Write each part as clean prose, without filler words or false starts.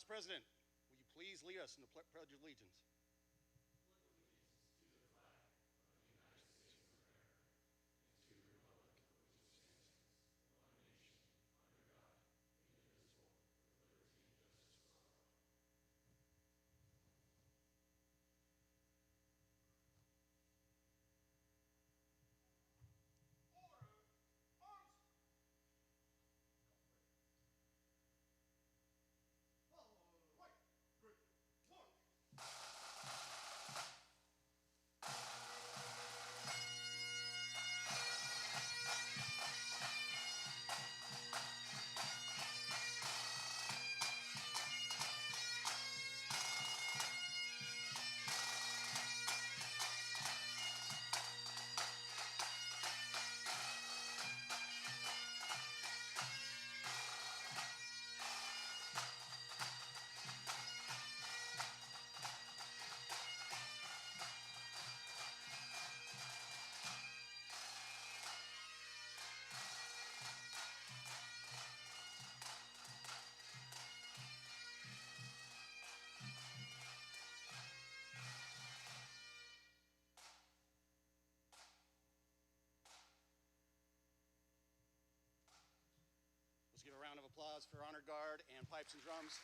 President, will you please lead us in the Pledge of Allegiance? Let's give a round of applause for Honor Guard and Pipes and Drums.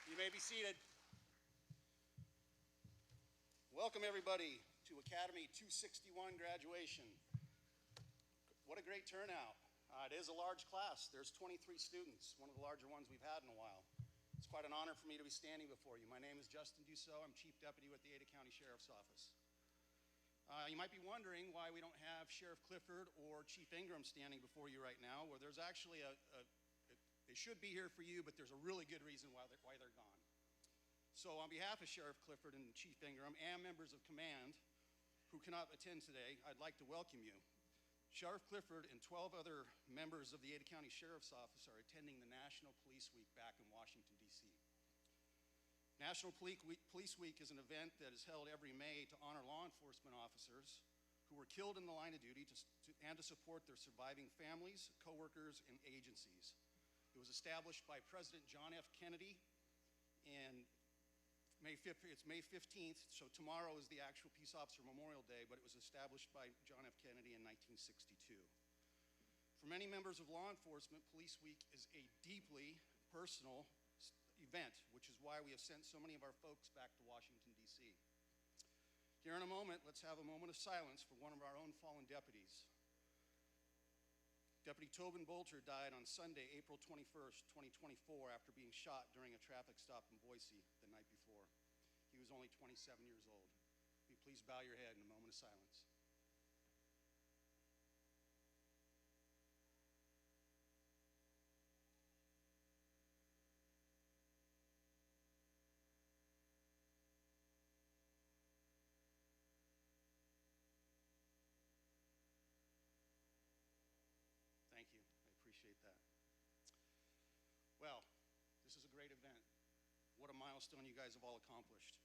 You may be seated. Welcome everybody to Academy 261 graduation. What a great turnout. It is a large class. There's 23 students, one of the larger ones we've had in a while. It's quite an honor for me to be standing before you. My name is Justin Dussault. I'm Chief Deputy with the Ada County Sheriff's Office. You might be wondering why we don't have Sheriff Clifford or Chief Ingram standing before you right now. Well, there's actually they should be here for you, but there's a really good reason why they're gone. So on behalf of Sheriff Clifford and Chief Ingram and members of command who cannot attend today, I'd like to welcome you. Sheriff Clifford and 12 other members of the Ada County Sheriff's Office are attending the National Police Week back in Washington, D.C. National Police Week is an event that is held every May to honor law enforcement officers who were killed in the line of duty and to support their surviving families, coworkers, and agencies. It was established by President John F. Kennedy in it's May 15th, so tomorrow is the actual Peace Officer Memorial Day, but it was established by John F. Kennedy in 1962. For many members of law enforcement, Police Week is a deeply personal event, which is why we have sent so many of our folks back to Washington, D.C. Here in a moment, let's have a moment of silence for one of our own fallen deputies. Deputy Tobin Bolter died on Sunday, April 21st, 2024, after being shot during a traffic stop in Boise the night before. He was only 27 years old. Will you please bow your head in a moment of silence? Thank you. I appreciate that. Well, this is a great event. What a milestone you guys have all accomplished.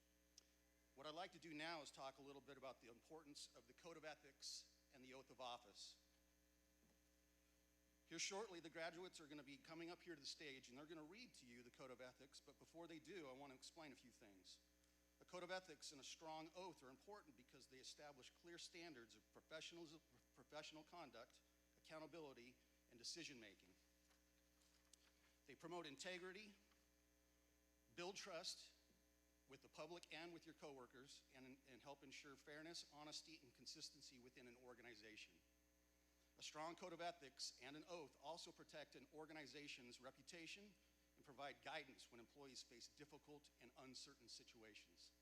What I'd like to do now is talk a little bit about the importance of the Code of Ethics and the Oath of Office. Here shortly, the graduates are going to be coming up here to the stage, and they're going to read to you the Code of Ethics, but before they do, I want to explain a few things. A Code of Ethics and a strong oath are important because they establish clear standards of professional conduct, accountability, and decision-making. They promote integrity, build trust with the public and with your coworkers, and help ensure fairness, honesty, and consistency within an organization. A strong code of ethics and an oath also protect an organization's reputation and provide guidance when employees face difficult and uncertain situations.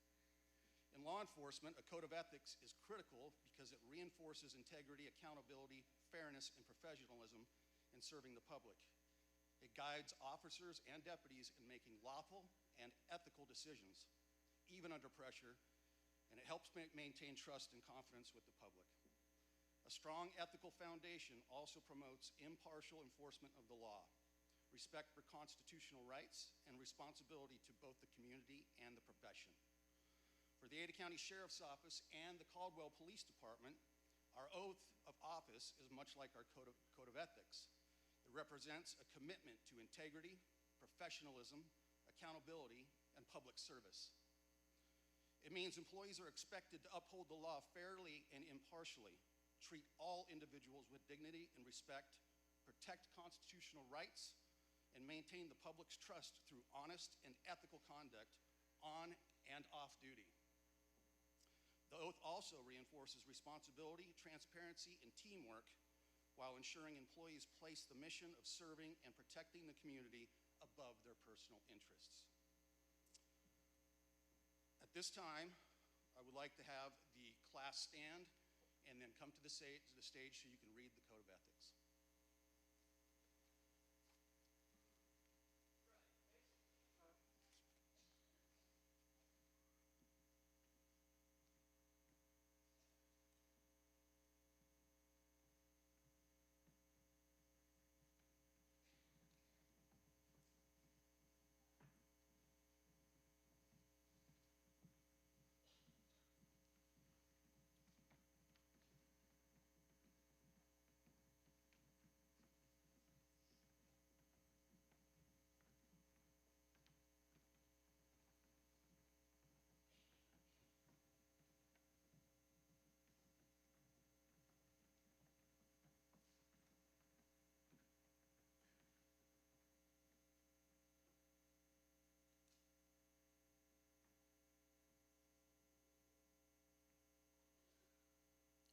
In law enforcement, a code of ethics is critical because it reinforces integrity, accountability, fairness, and professionalism in serving the public. It guides officers and deputies in making lawful and ethical decisions, even under pressure, and it helps maintain trust and confidence with the public. A strong ethical foundation also promotes impartial enforcement of the law, respect for constitutional rights, and responsibility to both the community and the profession. For the Ada County Sheriff's Office and the Caldwell Police Department, Our oath of office is much like our code of ethics. It represents a commitment to integrity, professionalism, accountability, and public service. It means employees are expected to uphold the law fairly and impartially, treat all individuals with dignity and respect, protect constitutional rights, and maintain the public's trust through honest and ethical conduct on and off duty. The oath also reinforces responsibility, transparency, and teamwork while ensuring employees place the mission of serving and protecting the community above their personal interests. At this time, I would like to have the class stand and then come to the stage so you can read the code of ethics.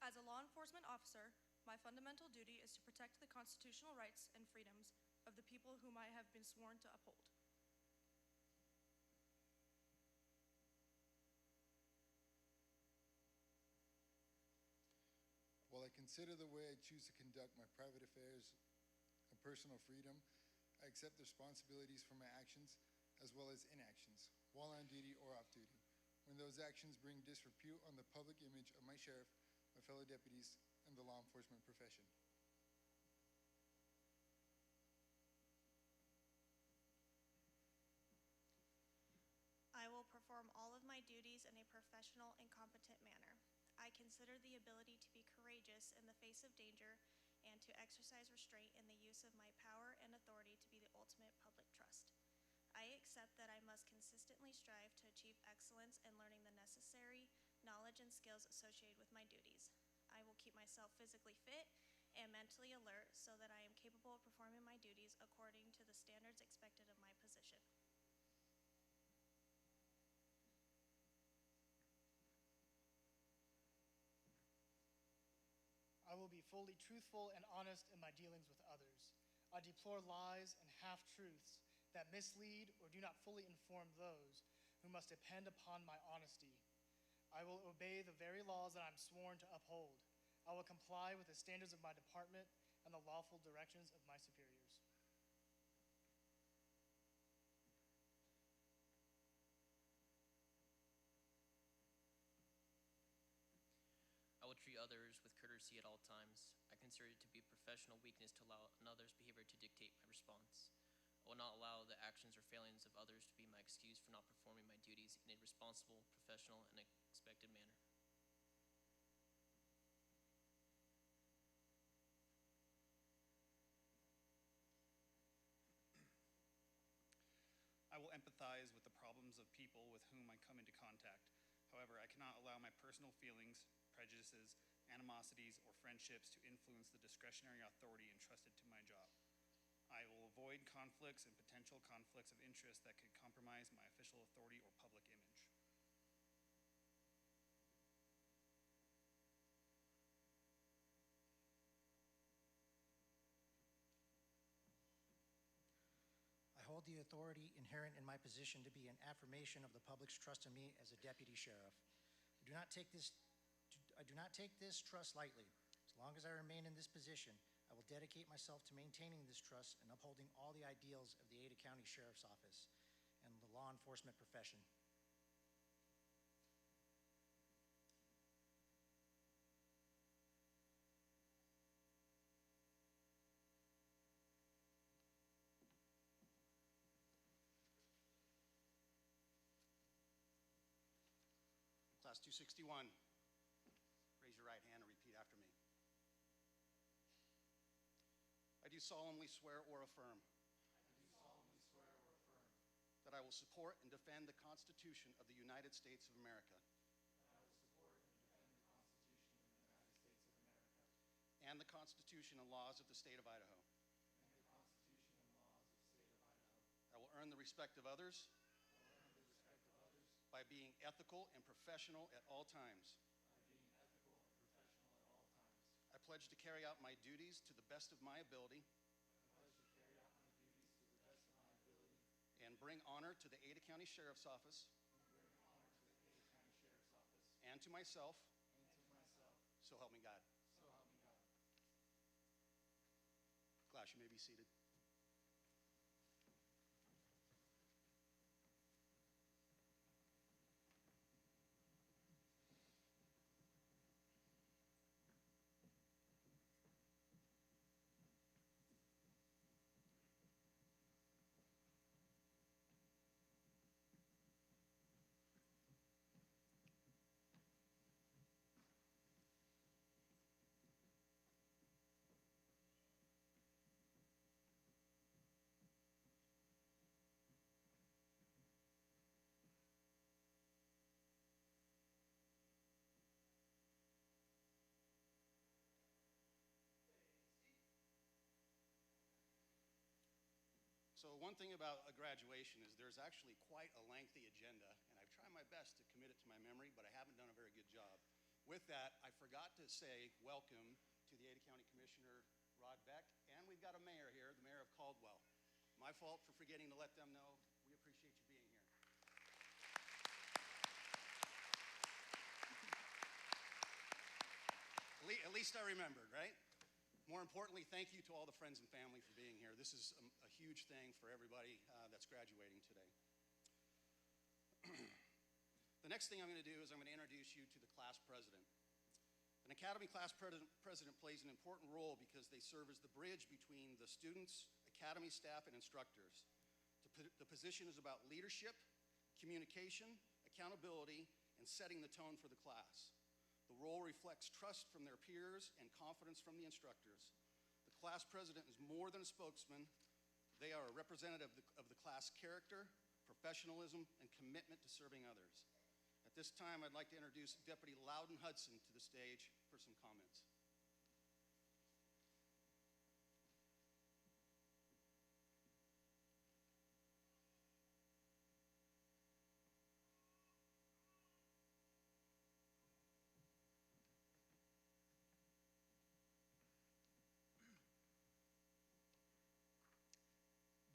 As a law enforcement officer, my fundamental duty is to protect the constitutional rights and freedoms of the people whom I have been sworn to uphold. While I consider the way I choose to conduct my private affairs a personal freedom, I accept the responsibilities for my actions as well as inactions, while on duty or off duty, when those actions bring disrepute on the public image of my sheriff, my fellow deputies, and the law enforcement profession. I will perform all of my duties in a professional and competent manner. I consider the ability to be courageous in the face of danger and to exercise restraint in the use of my power and authority to be the ultimate public trust. I accept that I must consistently strive to achieve excellence in learning the necessary knowledge and skills associated with my duties. I will keep myself physically fit and mentally alert so that I am capable of performing my duties according to the standards expected of my position. I will be fully truthful and honest in my dealings with others. I deplore lies and half-truths that mislead or do not fully inform those who must depend upon my honesty. I will obey the very laws that I'm sworn to uphold. I will comply with the standards of my department and the lawful directions of my superiors. I will treat others with courtesy at all times. I consider it to be professional weakness to allow another's behavior to dictate my response. I will not allow the actions or failings of others to be my excuse for not performing my duties in a responsible, professional, and expected manner. I will empathize with the problems of people with whom I come into contact. However, I cannot allow my personal feelings, prejudices, animosities, or friendships to influence the discretionary authority entrusted to my job. I will avoid conflicts and potential conflicts of interest that could compromise my official authority or public image. I hold the authority inherent in my position to be an affirmation of the public's trust in me as a deputy sheriff. I do not take this trust lightly. As long as I remain in this position, I will dedicate myself to maintaining this trust and upholding all the ideals of the Ada County Sheriff's Office and the law enforcement profession. Class 261, raise your right hand and repeat after me. do solemnly swear or affirm that I will support and defend the Constitution of the United States of America and the Constitution and laws of the state of Idaho. I will earn the respect of others by being ethical and professional at all times. I pledge to carry out my duties to the best of my ability and bring honor to the Ada County Sheriff's Office and to myself, so help me God. Class, you may be seated. So one thing about a graduation is there's actually quite a lengthy agenda, and I've tried my best to commit it to my memory, but I haven't done a very good job. With that, I forgot to say welcome to the Ada County Commissioner, Rod Beck, and we've got a mayor here, the mayor of Caldwell. My fault for forgetting to let them know. We appreciate you being here. At least I remembered, right? More importantly, thank you to all the friends and family for being here. This is a huge thing for everybody that's graduating today. The next thing I'm going to do is I'm going to introduce you to the class president. An Academy class president plays an important role because they serve as the bridge between the students, Academy staff, and instructors. The position is about leadership, communication, accountability, and setting the tone for the class. The role reflects trust from their peers and confidence from the instructors. The class president is more than a spokesman. They are a representative of the class character, professionalism, and commitment to serving others. At this time, I'd like to introduce Deputy Loudon Hudson to the stage for some comments.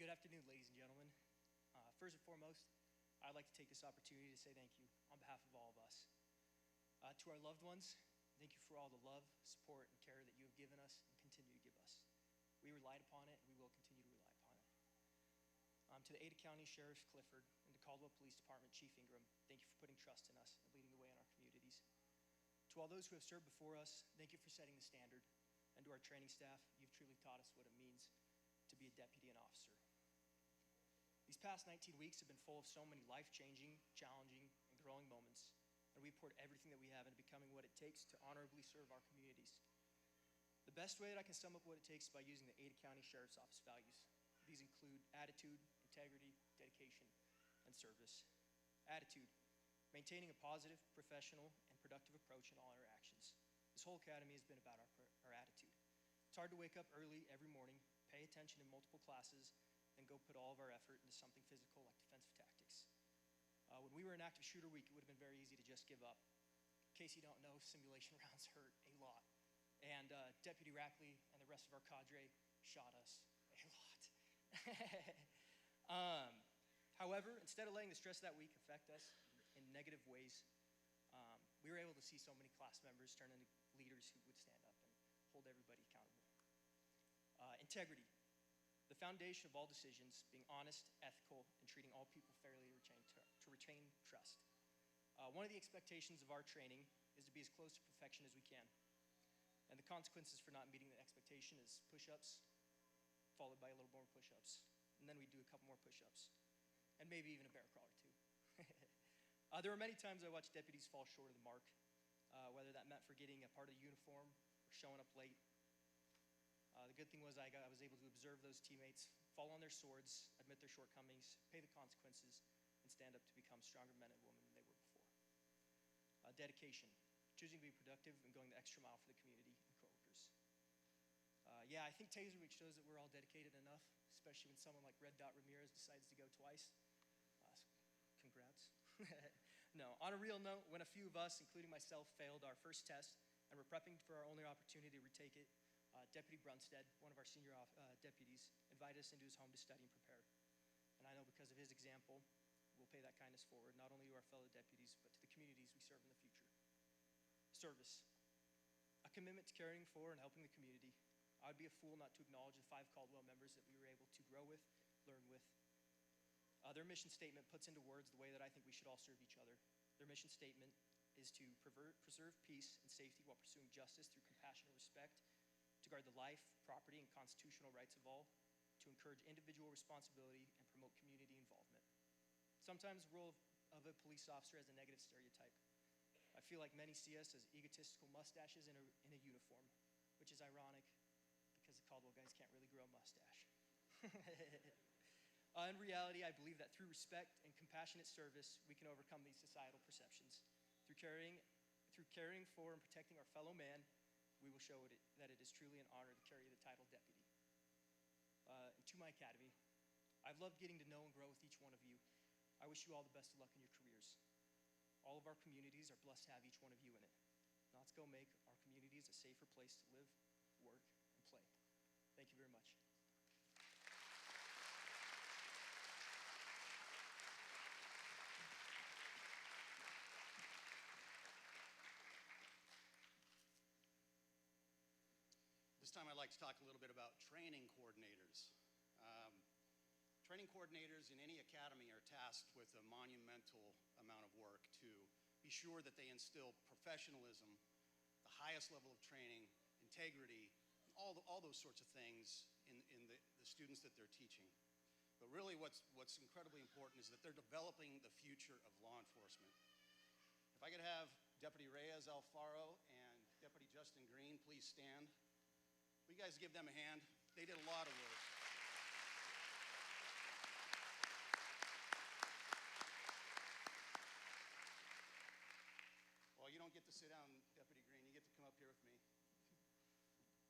Good afternoon, ladies and gentlemen. First and foremost, I'd like to take this opportunity to say thank you on behalf of all of us. To our loved ones, thank you for all the love, support, and care that you have given us and continue to give us. We relied upon it, and we will continue to rely upon it. To the Ada County Sheriff Clifford and to Caldwell Police Department Chief Ingram, thank you for putting trust in us and leading the way in our communities. To all those who have served before us, thank you for setting the standard. And to our training staff, you've truly taught us what it means to be a deputy and officer. These past 19 weeks have been full of so many life-changing, challenging, and growing moments, and we've poured everything that we have into becoming what it takes to honorably serve our communities. The best way that I can sum up what it takes is by using the Ada County Sheriff's Office values. These include attitude, integrity, dedication, and service. Attitude, maintaining a positive, professional, and productive approach in all our actions. This whole academy has been about our attitude. It's hard to wake up early every morning, pay attention in multiple classes, and go put all of our effort into something physical like defensive tactics. When we were an active shooter week, it would have been very easy to just give up. In case you don't know, simulation rounds hurt a lot. And Deputy Rackley and the rest of our cadre shot us a lot. However, instead of letting the stress of that week affect us in negative ways, we were able to see so many class members turn into leaders who would stand up and hold everybody accountable. Integrity. The foundation of all decisions, being honest, ethical, and treating all people fairly to retain trust. One of the expectations of our training is to be as close to perfection as we can. And the consequences for not meeting the expectation is push-ups, followed by a little more push-ups. And then we do a couple more push-ups. And maybe even a bear crawl or two. There were many times I watched deputies fall short of the mark, whether that meant forgetting a part of the uniform or showing up late. The good thing was I was able to observe those teammates fall on their swords, admit their shortcomings, pay the consequences, and stand up to become stronger men and women than they were before. Dedication, choosing to be productive and going the extra mile for the community and coworkers. Yeah, I think Taser Week shows that we're all dedicated enough, especially when someone like Red Dot Ramirez decides to go twice. Congrats. No, on a real note, when a few of us, including myself, failed our first test and were prepping for our only opportunity to retake it, Deputy Brunstead, one of our senior deputies, invited us into his home to study and prepare. And I know because of his example, we'll pay that kindness forward, not only to our fellow deputies, but to the communities we serve in the future. Service, a commitment to caring for and helping the community. I would be a fool not to acknowledge the 5 Caldwell members that we were able to grow with, learn with. Their mission statement puts into words the way that I think we should all serve each other. Their mission statement is to preserve peace and safety while pursuing justice through compassion and respect, to guard the life, property, and constitutional rights of all, to encourage individual responsibility and promote community involvement. Sometimes the role of a police officer has a negative stereotype. I feel like many see us as egotistical mustaches in a uniform, which is ironic because the Caldwell guys can't really grow a mustache. In reality, I believe that through respect and compassionate service, we can overcome these societal perceptions. Through caring for and protecting our fellow man, we will show that it is truly an honor to carry the title deputy. To my academy, I've loved getting to know and grow with each one of you. I wish you all the best of luck in your careers. All of our communities are blessed to have each one of you in it. Now let's go make our communities a safer place to live, work, and play. Thank you very much. This time I'd like to talk a little bit about training coordinators. Training coordinators in any academy are tasked with a monumental amount of work to be sure that they instill professionalism, the highest level of training, integrity, all those sorts of things in the students that they're teaching. But really what's incredibly important is that they're developing the future of law enforcement. If I could have Deputy Reyes Alfaro and Deputy Justin Green please stand. Will you guys give them a hand? They did a lot of work. Well, you don't get to sit down, Deputy Green. You get to come up here with me.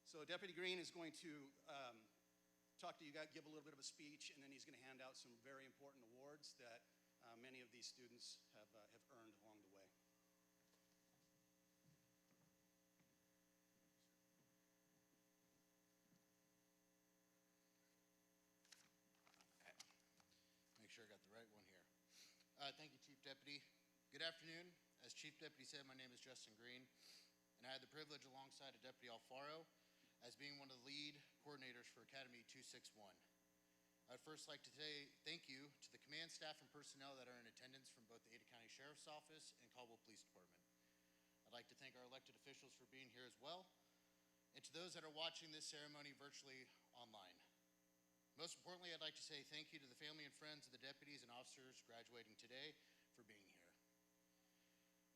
So Deputy Green is going to talk to you guys, give a little bit of a speech, and then he's going to hand out some very important awards that many of these students have earned along the way. Make sure I got the right one here. Thank you, Chief Deputy. Good afternoon. As Chief Deputy said, my name is Justin Green, and I had the privilege alongside of Deputy Alfaro as being one of the lead coordinators for Academy 261. I'd first like to say thank you to the command staff and personnel that are in attendance from both the Ada County Sheriff's Office and Caldwell Police Department. I'd like to thank our elected officials for being here as well, and to those that are watching this ceremony virtually online. Most importantly, I'd like to say thank you to the family and friends of the deputies and officers graduating today for being here.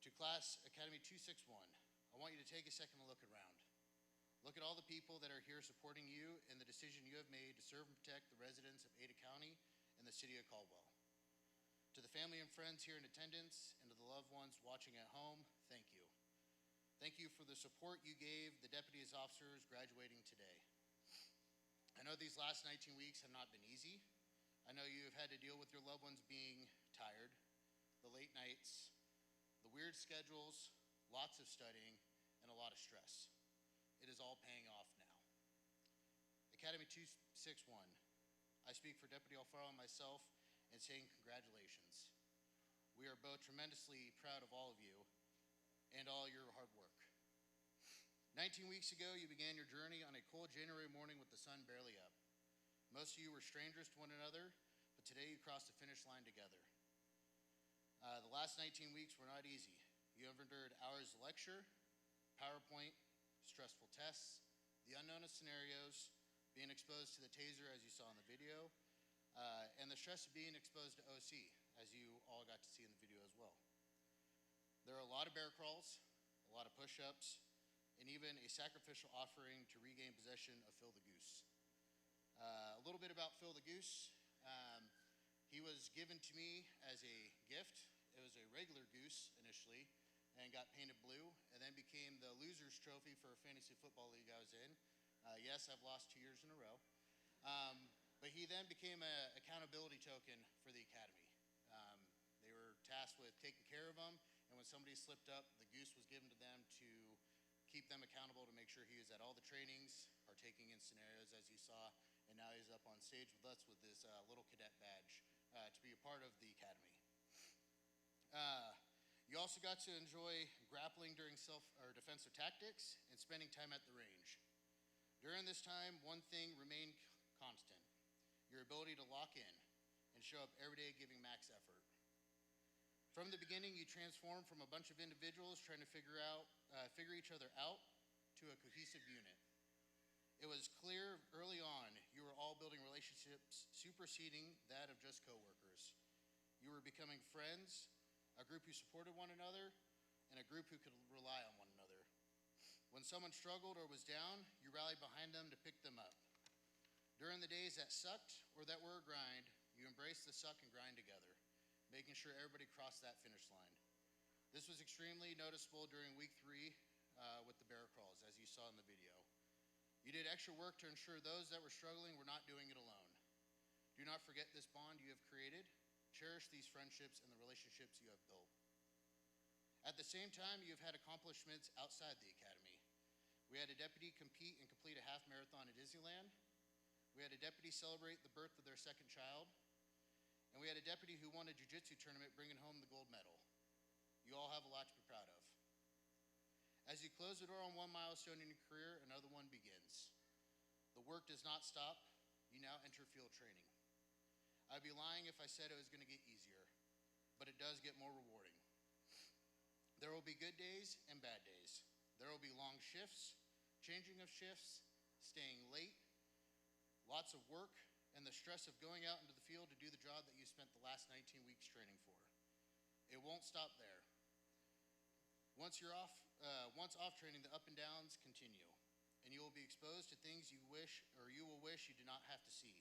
To Class Academy 261, I want you to take a second to look around. Look at all the people that are here supporting you in the decision you have made to serve and protect the residents of Ada County and the city of Caldwell. To the family and friends here in attendance and to the loved ones watching at home, thank you. Thank you for the support you gave the deputies officers graduating today. I know these last 19 weeks have not been easy. I know you have had to deal with your loved ones being tired, the late nights, the weird schedules, lots of studying, and a lot of stress. It is all paying off now. Academy 261, I speak for Deputy Alfaro and myself in saying congratulations. We are both tremendously proud of all of you and all your hard work. 19 weeks ago, you began your journey on a cold January morning with the sun barely up. Most of you were strangers to one another, but today you crossed the finish line together. The last 19 weeks were not easy. You have endured hours of lecture, PowerPoint, stressful tests, the unknown of scenarios, being exposed to the taser as you saw in the video, and the stress of being exposed to OC, as you all got to see in the video as well. There are a lot of bear crawls, a lot of push-ups, and even a sacrificial offering to regain possession of Phil the Goose. little bit about Phil the Goose. He was given to me as a gift. It was a regular goose initially and got painted blue and then became the loser's trophy for a fantasy football league I was in. Yes, I've lost 2 years in a row. But he then became an accountability token for the academy. They were tasked with taking care of him, and when somebody slipped up, the goose was given to them to keep them accountable, to make sure he was at all the trainings, partaking in scenarios as you saw, and now he's up on stage with us with his little cadet badge to be a part of the academy. You also got to enjoy grappling during defensive tactics and spending time at the range. During this time, one thing remained constant: your ability to lock in and show up every day giving max effort. From the beginning, you transformed from a bunch of individuals trying to figure each other out to a cohesive unit. It was clear early on you were all building relationships superseding that of just coworkers. You were becoming friends, a group who supported one another, and a group who could rely on one another. When someone struggled or was down, you rallied behind them to pick them up. During the days that sucked or that were a grind, you embraced the suck and grind together, making sure everybody crossed that finish line. This was extremely noticeable during week 3 with the bear crawls, as you saw in the video. You did extra work to ensure those that were struggling were not doing it alone. Do not forget this bond you have created. Cherish these friendships and the relationships you have built. At the same time, you have had accomplishments outside the academy. We had a deputy compete and complete a half marathon at Disneyland. We had a deputy celebrate the birth of their second child. And we had a deputy who won a jiu-jitsu tournament, bringing home the gold medal. You all have a lot to be proud of. As you close the door on one milestone in your career, another one begins. The work does not stop. You now enter field training. I'd be lying if I said it was going to get easier, but it does get more rewarding. There will be good days and bad days. There will be long shifts, changing of shifts, staying late, lots of work, and the stress of going out into the field to do the job that you spent the last 19 weeks training for. It won't stop there. Once off training, the up and downs continue, and you will be exposed to things you will wish you did not have to see.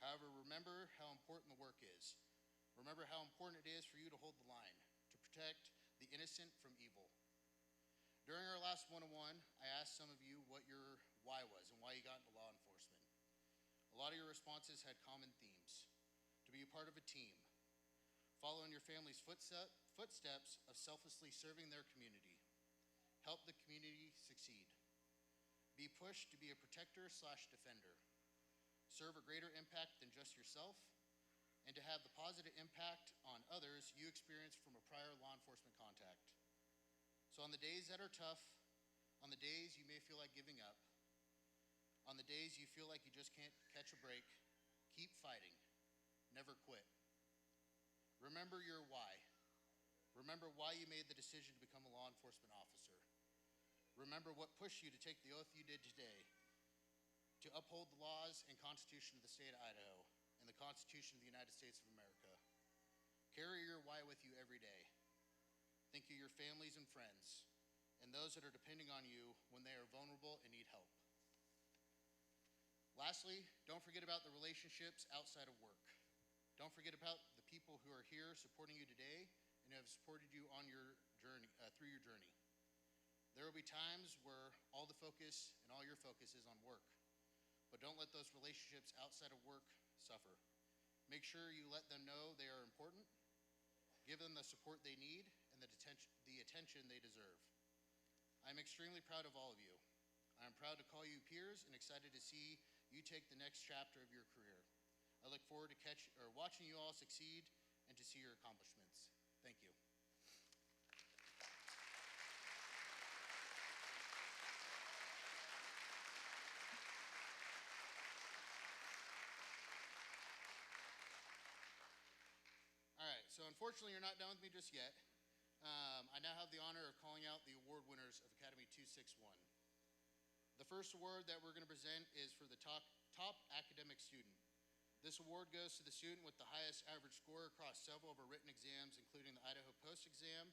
However, remember how important the work is. Remember how important it is for you to hold the line, to protect the innocent from evil. During our last one-on-one, I asked some of you what your why was and why you got into law enforcement. A lot of your responses had common themes: to be a part of a team, following your family's footsteps of selflessly serving their community, help the community succeed, be pushed to be a protector/defender, serve a greater impact than just yourself, and to have the positive impact on others you experienced from a prior law enforcement contact. So on the days that are tough, on the days you may feel like giving up, on the days you feel like you just can't catch a break, keep fighting. Never quit. Remember your why. Remember why you made the decision to become a law enforcement officer. Remember what pushed you to take the oath you did today, to uphold the laws and Constitution of the state of Idaho and the Constitution of the United States of America. Carry your why with you every day. Think of your families and friends and those that are depending on you when they are vulnerable and need help. Lastly, don't forget about the relationships outside of work. Don't forget about the people who are here supporting you today and have supported you on your journey, through your journey. There will be times where all the focus and all your focus is on work, but don't let those relationships outside of work suffer. Make sure you let them know they are important, give them the support they need, and the attention they deserve. I'm extremely proud of all of you. I'm proud to call you peers and excited to see you take the next chapter of your career. I look forward to watching you all succeed and to see your accomplishments. Thank you. All right, so unfortunately you're not done with me just yet. I now have the honor of calling out the award winners of Academy 261. The first award that we're going to present is for the top academic student. This award goes to the student with the highest average score across several of our written exams, including the Idaho Post exam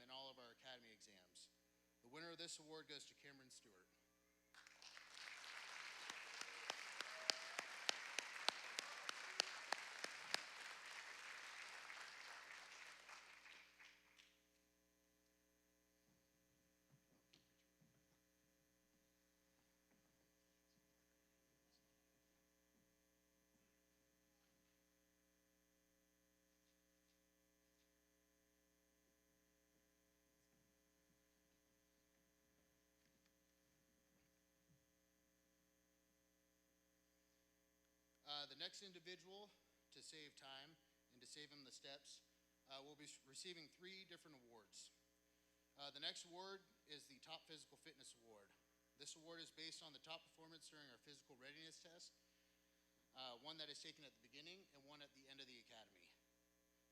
and all of our academy exams. The winner of this award goes to Cameron Stewart. The next individual, to save time and to save him the steps, will be receiving 3 different awards. The next award is the Top Physical Fitness Award. This award is based on the top performance during our physical readiness test, one that is taken at the beginning and one at the end of the academy.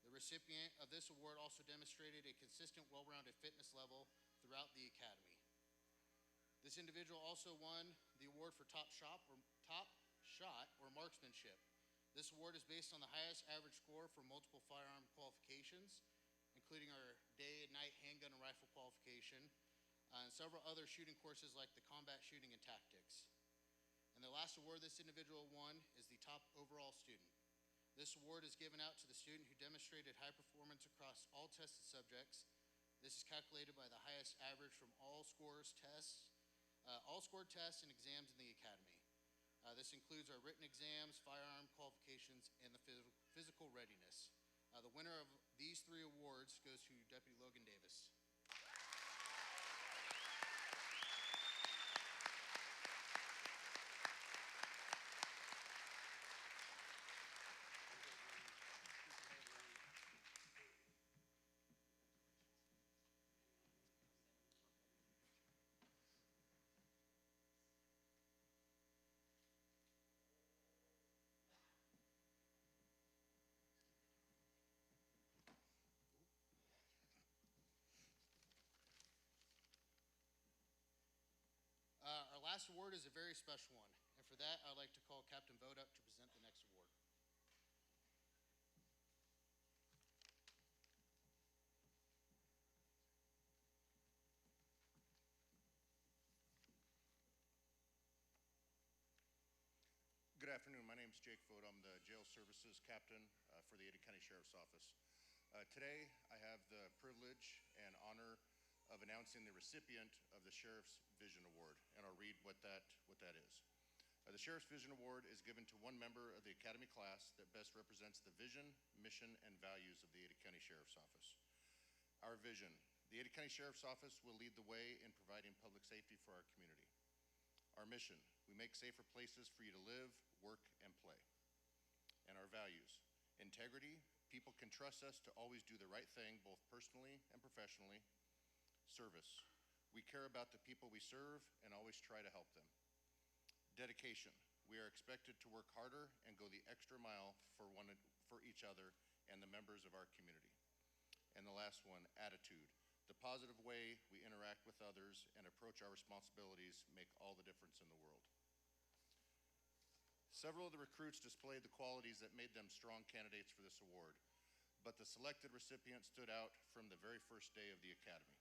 The recipient of this award also demonstrated a consistent, well-rounded fitness level throughout the academy. This individual also won the award for top shot or marksmanship. This award is based on the highest average score for multiple firearm qualifications, including our day and night handgun and rifle qualification, and several other shooting courses like the combat shooting and tactics. And the last award this individual won is the top overall student. This award is given out to the student who demonstrated high performance across all tested subjects. This is calculated by the highest average from all scored tests and exams in the academy. This includes our written exams, firearm qualifications, and the physical readiness. The winner of these 3 awards goes to Deputy Logan Davis. Our last award is a very special one, and for that, I'd like to call Captain Vogt up to present the next award. Good afternoon. My name is Jake Vogt. I'm the Jail Services Captain for the Ada County Sheriff's Office. Today, I have the privilege and honor of announcing the recipient of the Sheriff's Vision Award, and I'll read what that is. The Sheriff's Vision Award is given to one member of the Academy class that best represents the vision, mission, and values of the Ada County Sheriff's Office. Our vision: the Ada County Sheriff's Office will lead the way in providing public safety for our community. Our mission: we make safer places for you to live, work, and play. And our values: integrity, people can trust us to always do the right thing, both personally and professionally. Service, we care about the people we serve and always try to help them. Dedication, we are expected to work harder and go the extra mile for each other and the members of our community. And the last one, attitude, the positive way we interact with others and approach our responsibilities make all the difference in the world. Several of the recruits displayed the qualities that made them strong candidates for this award, but the selected recipient stood out from the very first day of the academy.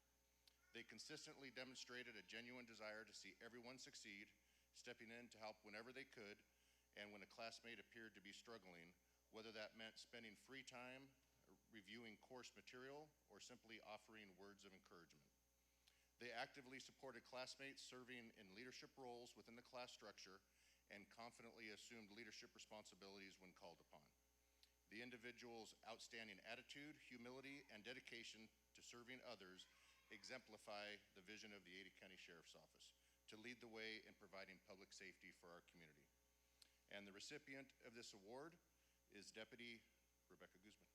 They consistently demonstrated a genuine desire to see everyone succeed, stepping in to help whenever they could, and when a classmate appeared to be struggling, whether that meant spending free time, reviewing course material, or simply offering words of encouragement. They actively supported classmates serving in leadership roles within the class structure and confidently assumed leadership responsibilities when called upon. The individual's outstanding attitude, humility, and dedication to serving others exemplify the vision of the Ada County Sheriff's Office to lead the way in providing public safety for our community. And the recipient of this award is Deputy Rebecca Guzman.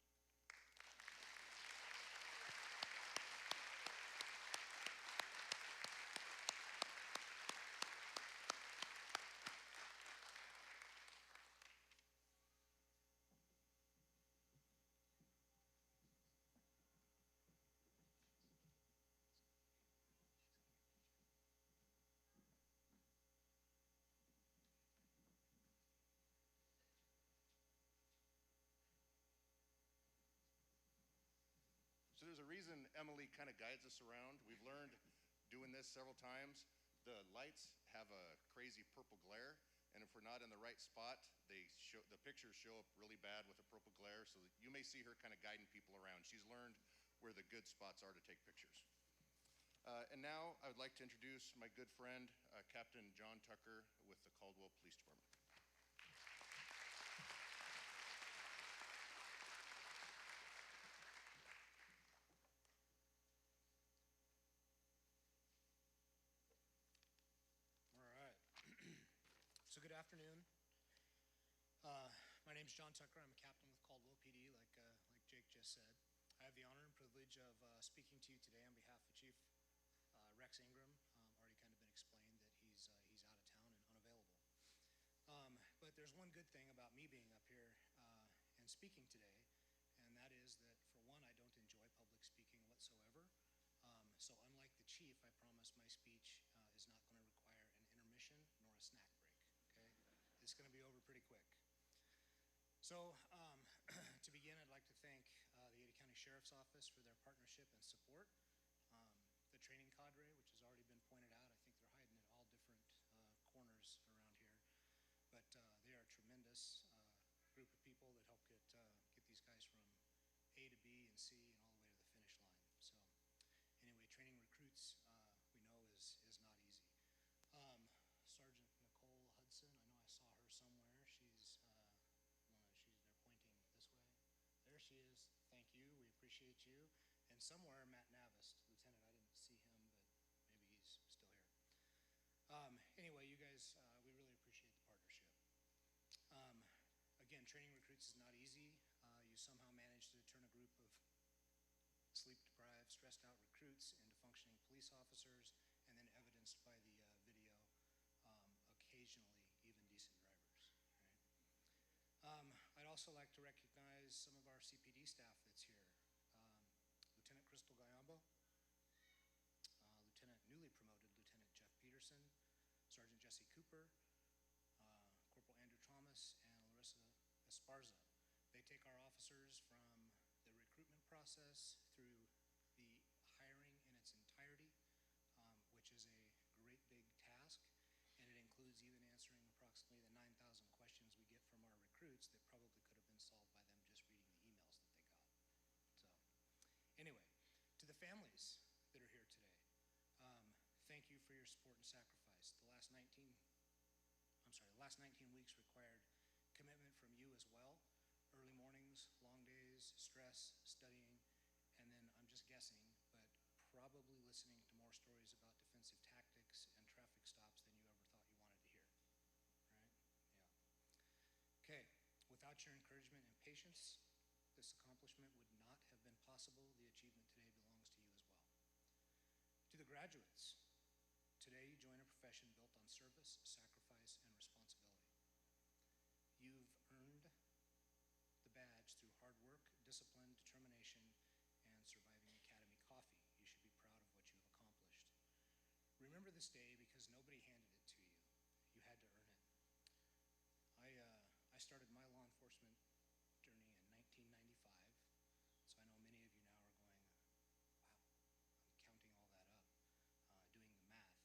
So there's a reason Emily kind of guides us around. We've learned doing this several times. The lights have a crazy purple glare, and if we're not in the right spot, the pictures show up really bad with a purple glare, so you may see her kind of guiding people around. She's learned where the good spots are to take pictures. And now I would like to introduce my good friend, Captain John Tucker with the Caldwell Police Department. All right. So good afternoon. My name's John Tucker. I'm a captain with Caldwell PD, like Jake just said. I have the honor and privilege of speaking to you today on behalf of Chief Rex Ingram. Already kind of been explained that he's out of town and unavailable. But there's one good thing about me being up here and speaking today, and that is that, for one, I don't enjoy public speaking whatsoever. So unlike the chief, I promise my speech is not going to require an intermission nor a snack break, okay? It's going to be over pretty quick. So to begin, I'd like to thank the Ada County Sheriff's Office for their partnership and support. The training cadre, which has already been pointed out, I think they're hiding at all different corners around here. But they are a tremendous group of people that help get these guys from A to B and C and all the way to the finish line. So anyway, training recruits, we know is not easy. Sergeant Nicole Hudson, I know I saw her somewhere. They're pointing this way. There she is. Thank you. We appreciate you. And somewhere, Matt Navist, Lieutenant, I didn't see him, but maybe he's still here. Anyway, you guys, we really appreciate the partnership. Again, training recruits is not easy. You somehow manage to turn a group of sleep-deprived, stressed-out recruits into functioning police officers, and then evidenced by the video, occasionally even decent drivers. Right? I'd also like to recognize some of our CPD staff that's here. Lieutenant Crystal Gayambo, newly promoted Lieutenant Jeff Peterson, Sergeant Jesse Cooper, Corporal Andrew Thomas, and Larissa Esparza. They take our officers from the recruitment process through the hiring in its entirety, which is a great big task, and it includes even answering approximately the 9,000 questions we get from our recruits that probably could have been solved by them just reading the emails that they got. So anyway, to the families that are here today, thank you for your support and sacrifice. The last 19 weeks required commitment from you as well. Early mornings, long days, stress, studying, and then I'm just guessing, but probably listening to more stories about defensive tactics and traffic stops than you ever thought you wanted to hear, right? Yeah. Okay, without your encouragement and patience, this accomplishment would not have been possible. The achievement today belongs to you as well. To the graduates, today you join a profession built on service, sacrifice, and responsibility. You've earned the badge through hard work, discipline, determination, and surviving Academy coffee. You should be proud of what you have accomplished. Remember this day because nobody handed it to you. You had to earn it. I started my law enforcement journey in 1995, so I know many of you now are going, wow, I'm counting all that up, doing the math,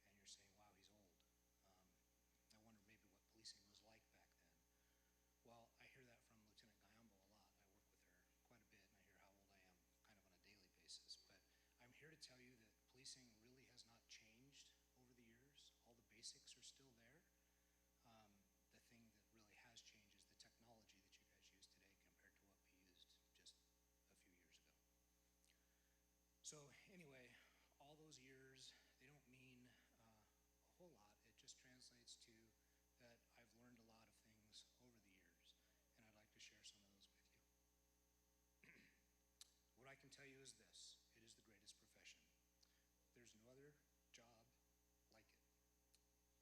and you're saying, wow, he's old. I wonder maybe what policing was like back then. Well, I hear that from Lieutenant Gayambo a lot. I work with her quite a bit, and I hear how old I am kind of on a daily basis. But I'm here to tell you that policing really has not changed over the years. All the basics are still there. The thing that really has changed is the technology that you guys use today compared to what we used just a few years ago. So anyway, all those years, they don't mean a whole lot. It just translates to that I've learned a lot of things over the years, and I'd like to share some of those with you. What I can tell you is this: it is the greatest profession. There's no other job like it.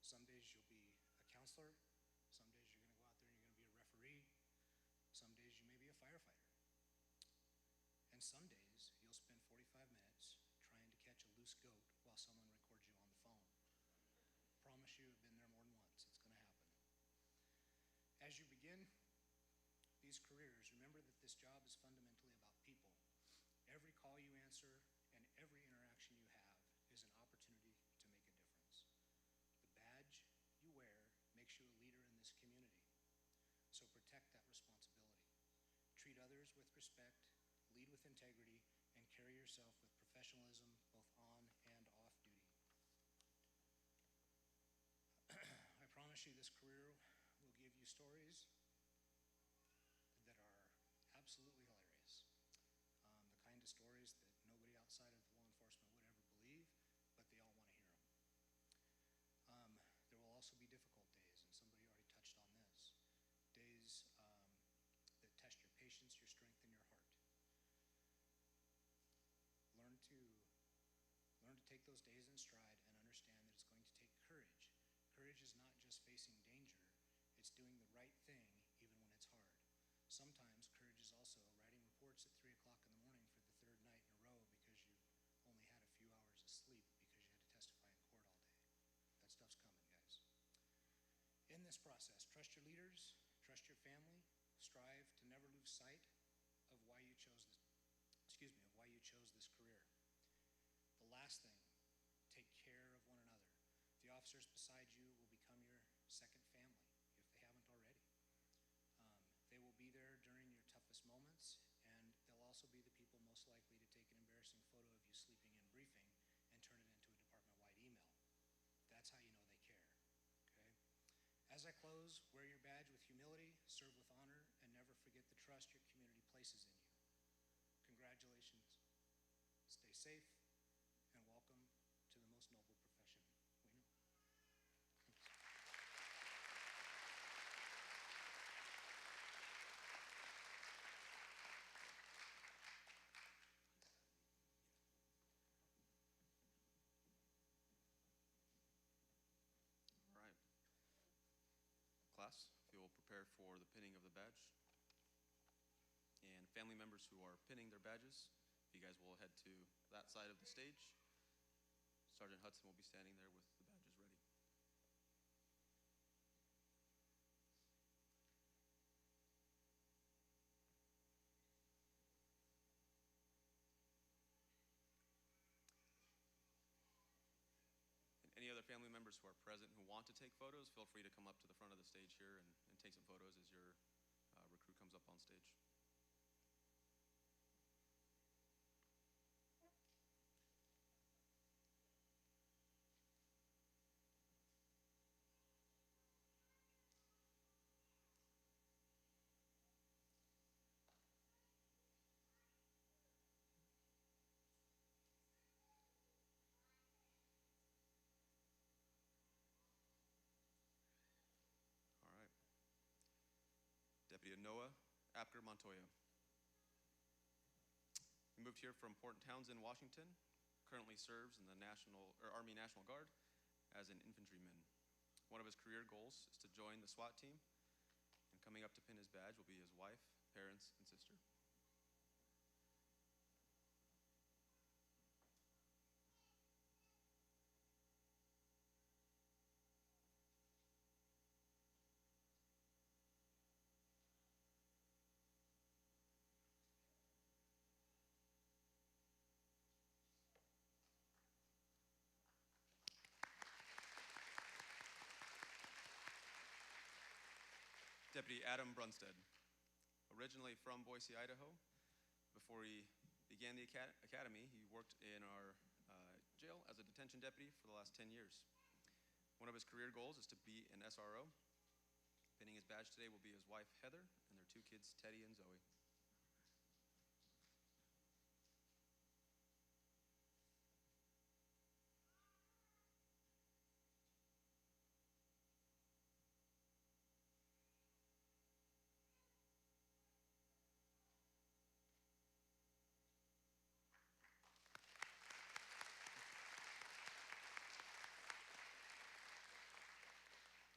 Some days you'll be a counselor, some days you're going to go out there and you're going to be a referee, some days you may be a firefighter, and some days you'll spend 45 minutes trying to catch a loose goat while someone records you on the phone. Promise you, I've been there more than once. It's going to happen. As you begin these careers, remember that this job is fundamentally about people. Every call you answer and every interaction you have is an opportunity to make a difference. The badge you wear makes you a leader in this community. So protect that responsibility. Treat others with respect, lead with integrity, and carry yourself with professionalism both on and off duty. I promise you this career will give you stories that are absolutely hilarious. The kind of stories that nobody outside of law enforcement would ever believe, but they all want to hear them. There will also be difficult days, and somebody already touched on this. this process, trust your leaders, trust your family, strive to never lose sight of why you chose this career. The last thing, take care of one another. The officers beside you will become your second family, if they haven't already. They will be there during your toughest moments, and they'll also be the people most likely to take an embarrassing photo of you sleeping in briefing and turn it into a department-wide email. That's how you know they care, okay? As I close, wear your badge with humility, serve with honor, and never forget the trust your community places in you. Congratulations, stay safe, and welcome to the most noble profession we know. All right. Class, if you will prepare for the pinning of the badge. And family members who are pinning their badges, if you guys will head to that side of the stage. Sergeant Hudson will be standing there with the badges ready. And any other family members who are present who want to take photos, feel free to come up to the front of the stage here and take some photos as your recruit comes up on stage. All right. Deputy Noah Apker Montoya. He moved here from Port Townsend, Washington, currently serves in the Army National Guard as an infantryman. One of his career goals is to join the SWAT team, and coming up to pin his badge will be his wife, parents, and sister. Deputy Adam Brunstead, originally from Boise, Idaho. Before he began the academy, he worked in our jail as a detention deputy for the last 10 years. One of his career goals is to be an SRO. Pinning his badge today will be his wife, Heather, and their 2 kids, Teddy and Zoe.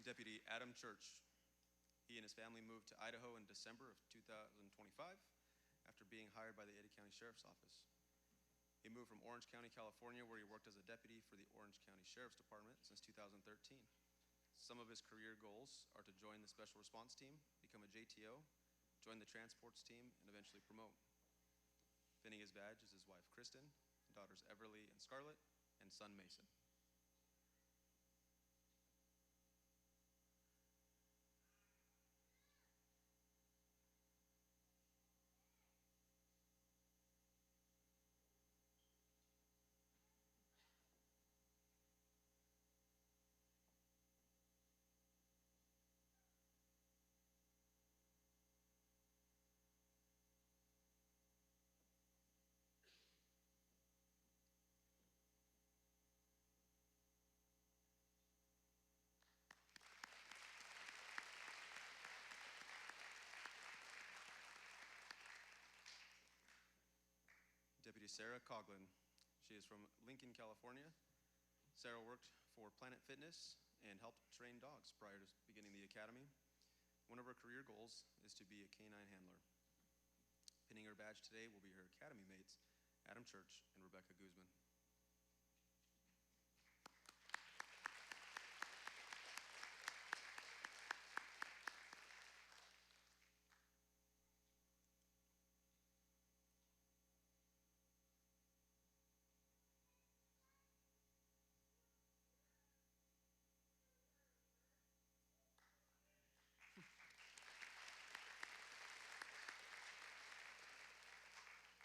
Deputy Adam Church. He and his family moved to Idaho in December of 2025 after being hired by the Ada County Sheriff's Office. He moved from Orange County, California, where he worked as a deputy for the Orange County Sheriff's Department since 2013. Some of his career goals are to join the Special Response Team, become a JTO, join the Transports Team, and eventually promote. Pinning his badge is his wife, Kristen, daughters Everly and Scarlett, and son, Mason. Deputy Sarah Coughlin. She is from Lincoln, California. Sarah worked for Planet Fitness and helped train dogs prior to beginning the academy. One of her career goals is to be a canine handler. Pinning her badge today will be her academy mates, Adam Church and Rebecca Guzman.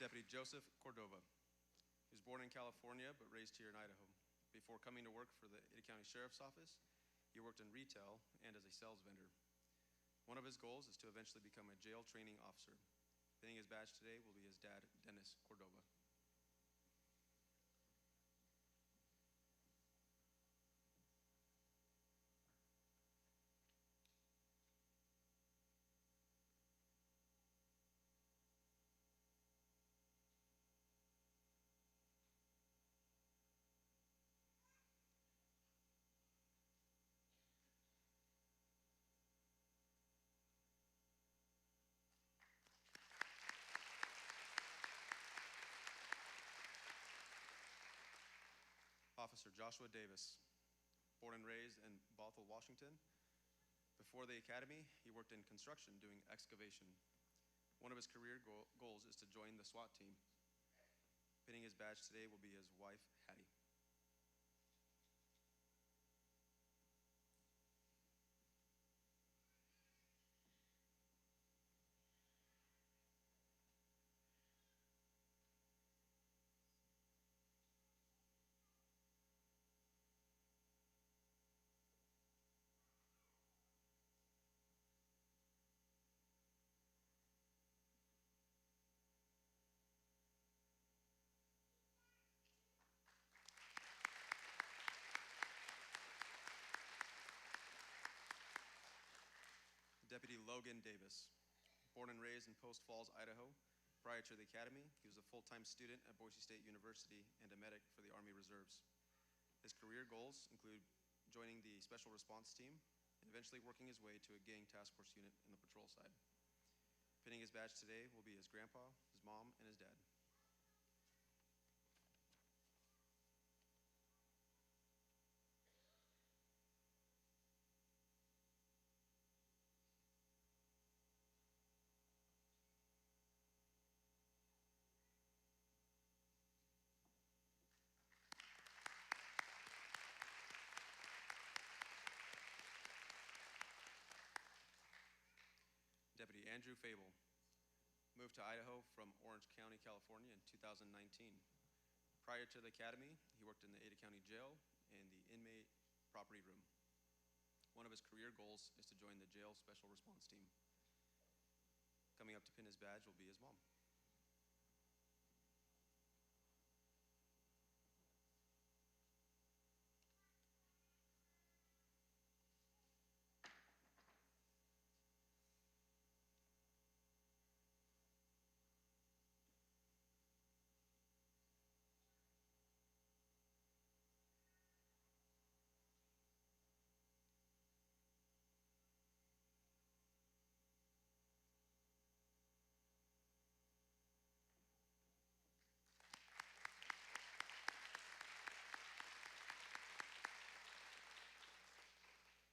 Deputy Joseph Cordova. He was born in California but raised here in Idaho. Before coming to work for the Ada County Sheriff's Office, he worked in retail and as a sales vendor. One of his goals is to eventually become a jail training officer. Pinning his badge today will be his dad, Dennis Cordova. Officer Joshua Davis, born and raised in Bothell, Washington. Before the academy, he worked in construction doing excavation. One of his career goals is to join the SWAT team. Pinning his badge today will be his wife, Hattie. Deputy Logan Davis, born and raised in Post Falls, Idaho. Prior to the academy, he was a full-time student at Boise State University and a medic for the Army Reserves. His career goals include joining the Special Response Team and eventually working his way to a gang task force unit in the patrol side. Pinning his badge today will be his grandpa, his mom, and his dad. Deputy Andrew Fable moved to Idaho from Orange County, California in 2019. Prior to the academy, he worked in the Ada County Jail and the inmate property room. One of his career goals is to join the jail special response team. Coming up to pin his badge will be his mom.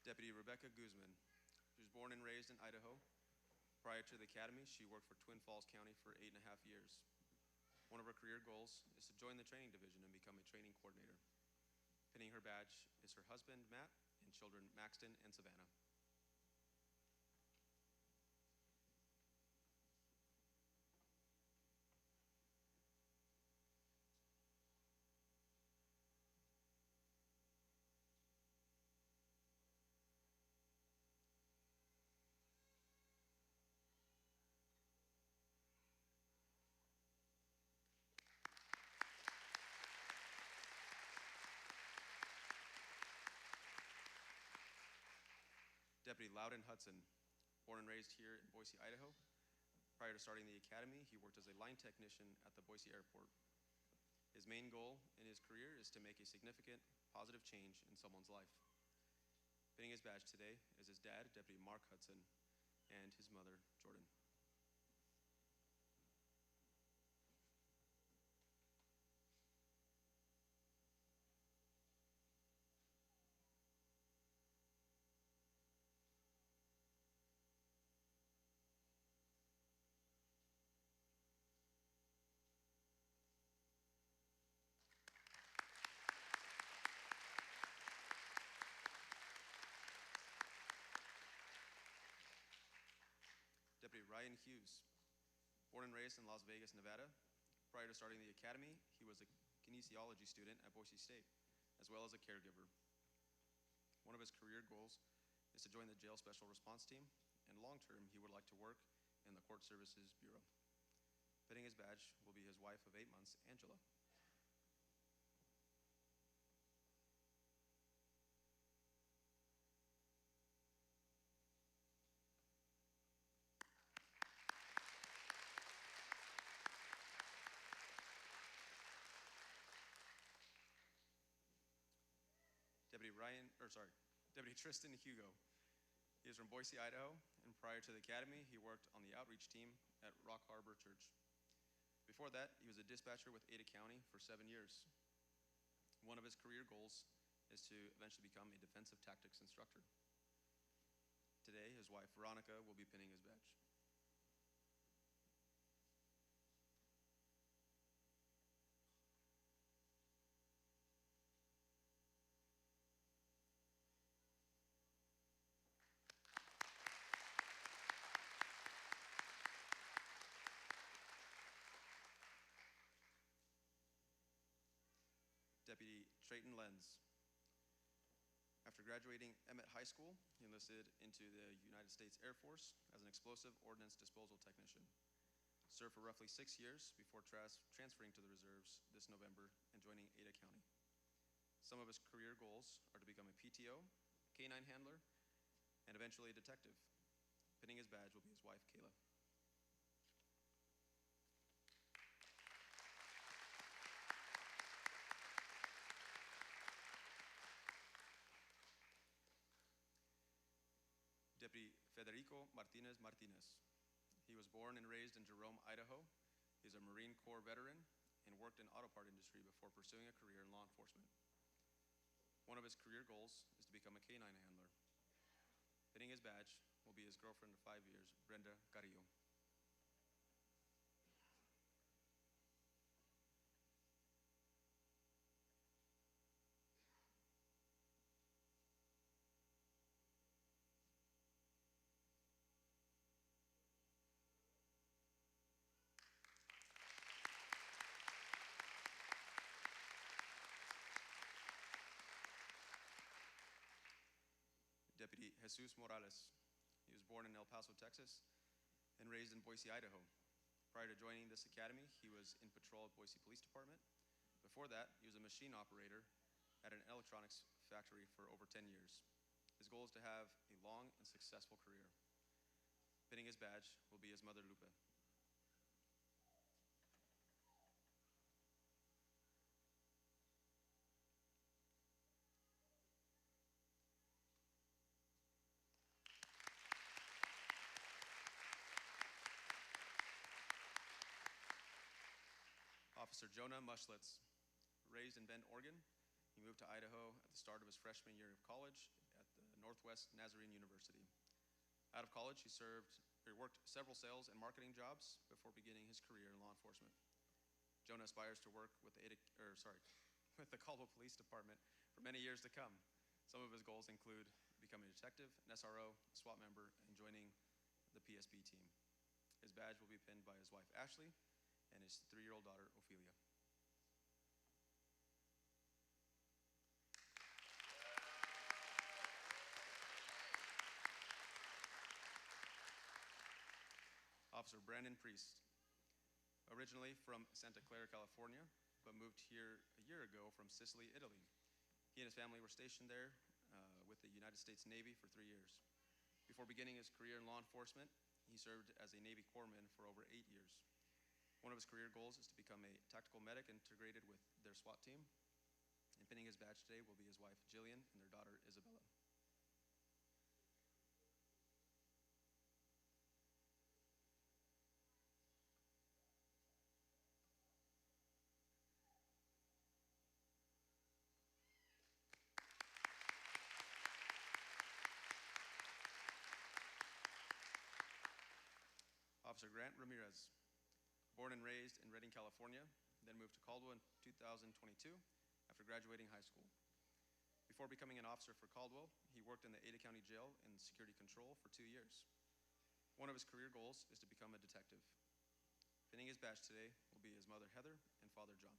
Deputy Rebecca Guzman. She was born and raised in Idaho. Prior to the academy, she worked for Twin Falls County for 8.5 years. One of her career goals is to join the training division and become a training coordinator. Pinning her badge is her husband, Matt, and children, Maxton and Savannah. Deputy Loudon Hudson, born and raised here in Boise, Idaho. Prior to starting the academy, he worked as a line technician at the Boise airport. His main goal in his career is to make a significant, positive change in someone's life. Pinning his badge today is his dad, Deputy Mark Hudson, and his mother, Jordan. Deputy Ryan Hughes, born and raised in Las Vegas, Nevada. Prior to starting the academy, he was a kinesiology student at Boise State, as well as a caregiver. One of his career goals is to join the jail special response team, and long-term, he would like to work in the Court Services Bureau. Pinning his badge will be his wife of 8 months, Angela. Deputy Tristan Hugo. He is from Boise, Idaho, and prior to the academy, he worked on the outreach team at Rock Harbor Church. Before that, he was a dispatcher with Ada County for 7 years. One of his career goals is to eventually become a defensive tactics instructor. Today, his wife, Veronica, will be pinning his badge. Deputy Trayton Lenz. After graduating Emmett High School, he enlisted into the United States Air Force as an explosive ordnance disposal technician. Served for roughly 6 years before transferring to the reserves this November and joining Ada County. Some of his career goals are to become a PTO, canine handler, and eventually a detective. Pinning his badge will be his wife, Kayla. Deputy Federico Martinez Martinez. He was born and raised in Jerome, Idaho. He's a Marine Corps veteran and worked in auto part industry before pursuing a career in law enforcement. One of his career goals is to become a canine handler. Pinning his badge will be his girlfriend of 5 years, Brenda Carrillo. Deputy Jesus Morales. He was born in El Paso, Texas, and raised in Boise, Idaho. Prior to joining this academy, he was in patrol at Boise Police Department. Before that, he was a machine operator at an electronics factory for over 10 years. His goal is to have a long and successful career. Pinning his badge will be his mother, Lupe. Officer Jonah Mushlitz. Raised in Bend, Oregon, he moved to Idaho at the start of his freshman year of college at the Northwest Nazarene University. Out of college, he worked several sales and marketing jobs before beginning his career in law enforcement. Jonah aspires to work with the Caldwell Police Department for many years to come. Some of his goals include becoming a detective, an SRO, a SWAT member, and joining the PSB team. His badge will be pinned by his wife, Ashley, and his 3-year-old daughter, Ophelia. Officer Brandon Priest. Originally from Santa Clara, California, but moved here a year ago from Sicily, Italy. He and his family were stationed there with the United States Navy for 3 years. Before beginning his career in law enforcement, he served as a Navy corpsman for over 8 years. One of his career goals is to become a tactical medic integrated with their SWAT team. And pinning his badge today will be his wife, Jillian, and their daughter, Isabella. Officer Grant Ramirez. Born and raised in Redding, California, then moved to Caldwell in 2022 after graduating high school. Before becoming an officer for Caldwell, he worked in the Ada County Jail in security control for 2 years. One of his career goals is to become a detective. Pinning his badge today will will be his mother, Heather, and father, John.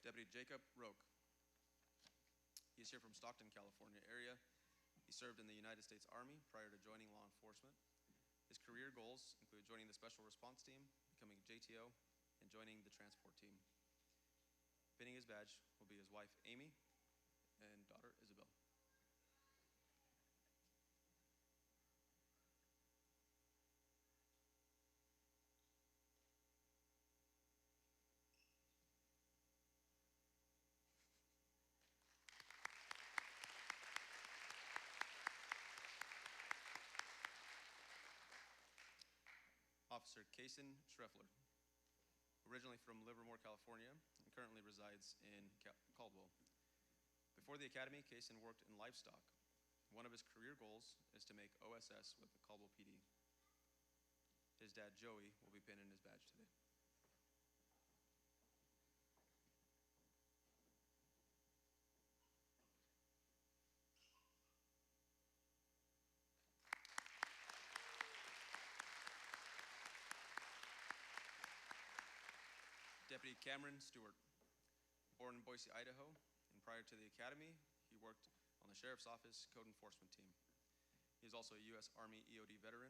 Deputy Jacob Roque. He is here from Stockton, California area. He served in the United States Army prior to joining law enforcement. His career goals include joining the Special Response Team, becoming a JTO, and joining the transport team. Pinning his badge will be his wife, Amy, and daughter, Isabel. Officer Kaysen Schreffler, originally from Livermore, California, and currently resides in Caldwell. Before the academy, Kaysen worked in livestock. One of his career goals is to make OSS with the Caldwell PD. His dad, Joey, will be pinning his badge today. Deputy Cameron Stewart, born in Boise, Idaho, and prior to the academy, he worked on the Sheriff's Office Code Enforcement Team. He is also a U.S. Army EOD veteran,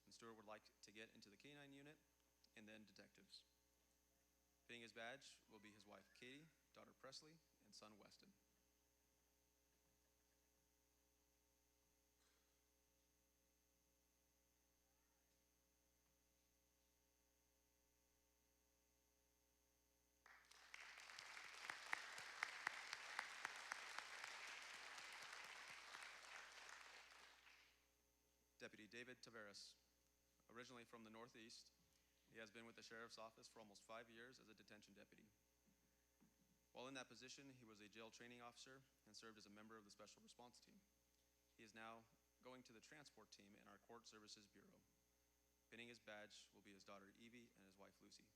and Stewart would like to get into the K-9 unit and then detectives. Pinning his badge will be his wife, Katie, daughter, Presley, and son, Weston. Deputy David Taveras, originally from the Northeast, he has been with the Sheriff's Office for almost 5 years as a detention deputy. While in that position, he was a jail training officer and served as a member of the Special Response Team. He is now going to the transport team in our Court Services Bureau. Pinning his badge will be his daughter, Evie, and his wife, Lucy.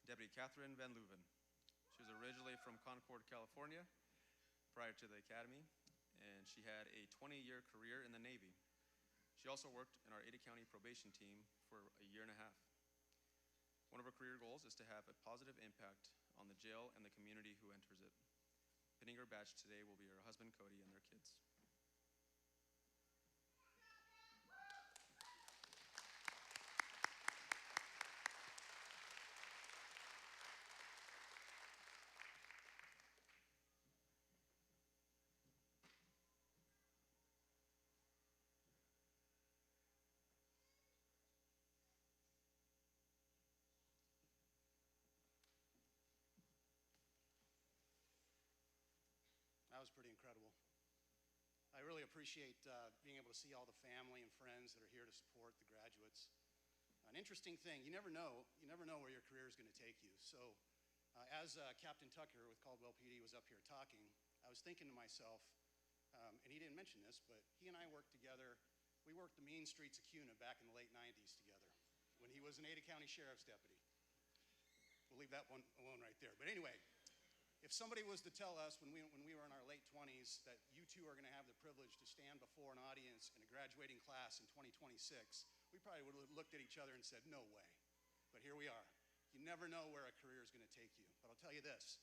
Deputy Catherine Van Leuven. She was originally from Concord, California, prior to the academy, and she had a 20-year career in the Navy. She also worked in our Ada County probation team for a year and a half. One of her career goals is to have a positive impact on the jail and the community who enters it. Pinning her badge today will be her husband, Cody, and their kids. That was pretty incredible. I really appreciate being able to see all the family and friends that are here to support the graduates. An interesting thing, you never know where your career is going to take you. So as Captain Tucker with Caldwell PD was up here talking, I was thinking to myself, and he didn't mention this, but he and I worked together. We worked the mean streets of Kuna back in the late 90s together when he was an Ada County Sheriff's deputy. We'll leave that one alone right there. But anyway, if somebody was to tell us when we were in our late 20s that you two are going to have the privilege to stand before an audience in a graduating class in 2026, we probably would have looked at each other and said, no way. But here we are. You never know where a career is going to take you. But I'll tell you this,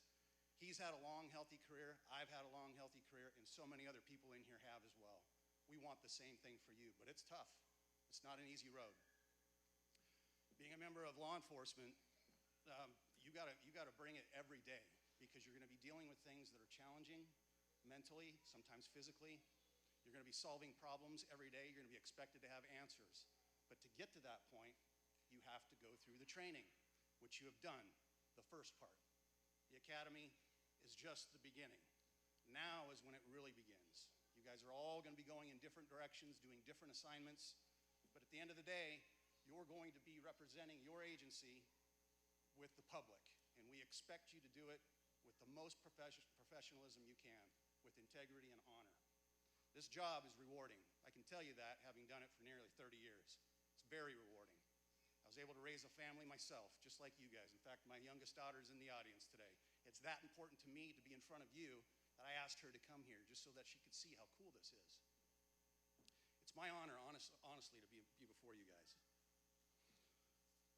he's had a long, healthy career. I've had a long, healthy career, and so many other people in here have as well. We want the same thing for you, but it's tough. It's not an easy road. Being a member of law enforcement, you gotta bring it every day, because you're going to be dealing with things that are challenging mentally, sometimes physically. You're going to be solving problems every day. You're going to be expected to have answers. But to get to that point, you have to go through the training, which you have done, the first part. The academy is just the beginning. Now is when it really begins. You guys are all going to be going in different directions, doing different assignments, but at the end of the day, you're going to be representing your agency with the public, and we expect you to do it with the most professionalism you can, with integrity and honor. This job is rewarding. I can tell you that, having done it for nearly 30 years. It's very rewarding. I was able to raise a family myself, just like you guys. In fact, my youngest daughter is in the audience today. It's that important to me to be in front of you that I asked her to come here, just so that she could see how cool this is. It's my honor, honestly, to be before you guys.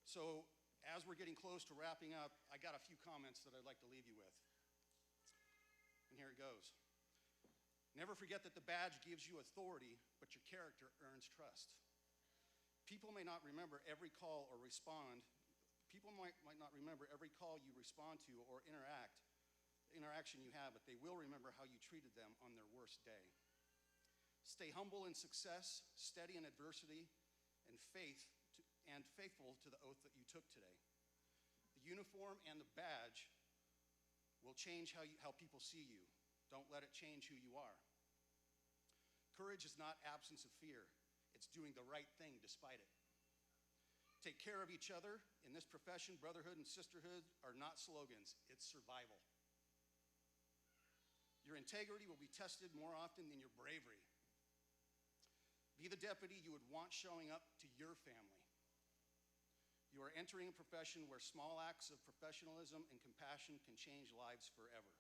So, as we're getting close to wrapping up, I got a few comments that I'd like to leave you with. And here it goes. Never forget that the badge gives you authority, but your character earns trust. People may not remember every call or respond. People might not remember every call you respond to or interaction you have, but they will remember how you treated them on their worst day. Stay humble in success, steady in adversity, and faithful to the oath that you took today. The uniform and the badge will change how people see you. Don't let it change who you are. Courage is not absence of fear. It's doing the right thing despite it. Take care of each other. In this profession, brotherhood and sisterhood are not slogans. It's survival. Your integrity will be tested more often than your bravery. Be the deputy you would want showing up to your family. You are entering a profession where small acts of professionalism and compassion can change lives forever.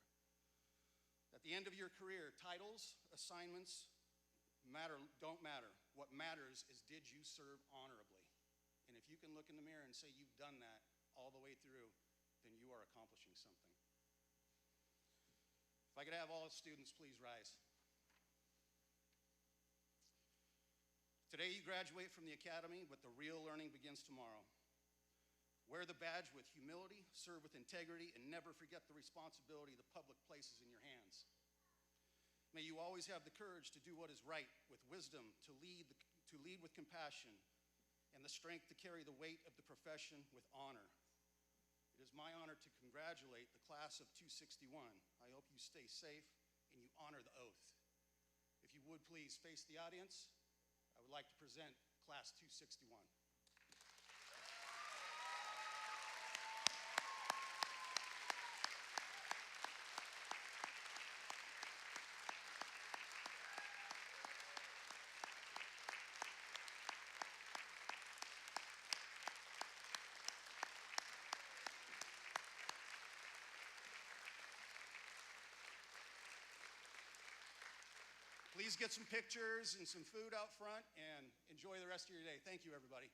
At the end of your career, titles, assignments don't matter. What matters is, did you serve honorably? And if you can look in the mirror and say you've done that all the way through, then you are accomplishing something. If I could have all students please rise. Today you graduate from the academy, but the real learning begins tomorrow. Wear the badge with humility, serve with integrity, and never forget the responsibility the public places in your hands. May you always have the courage to do what is right, with wisdom, to lead with compassion, and the strength to carry the weight of the profession with honor. It is my honor to congratulate the class of 261. I hope you stay safe and you honor the oath. If you would please face the audience, I would like to present class 261. Please get some pictures and some food out front and enjoy the rest of your day. Thank you, everybody.